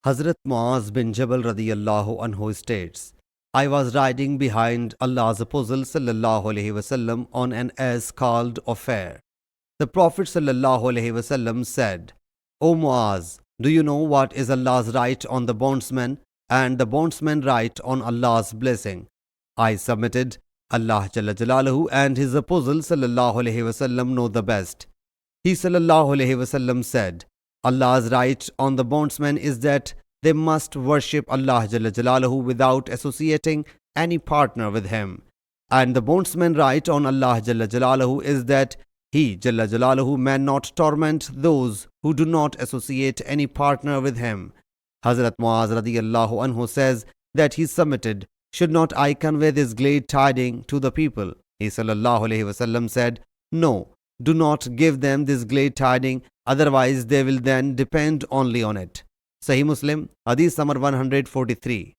Hazrat Muaz bin Jabal radiyallahu anhu states, I was riding behind Allah's Apostle sallallahu alaihi wasallam on an ass called Ofair. The Prophet sallallahu alaihi wasallam said, O Muaz, do you know what is Allah's right on the bondsman and the bondsman right on Allah's blessing? I submitted, Allah Jalla Jalaluhu and His Apostle sallallahu alaihi wasallam know the best. He sallallahu alaihi wasallam said, Allah's right on the bondsman is that they must worship Allah Jalla Jalaluhu without associating any partner with Him. And the bondsman right on Allah Jalla Jalaluhu is that He Jalla Jalaluhu may not torment those who do not associate any partner with Him. Hazrat Muaz radiyallahu anhu says that he submitted, should not I convey this glad tiding to the people? He sallallahu alaihi wasallam said, no, do not give them this glad tiding, otherwise they will then depend only on it. Sahih Muslim Hadees number 143.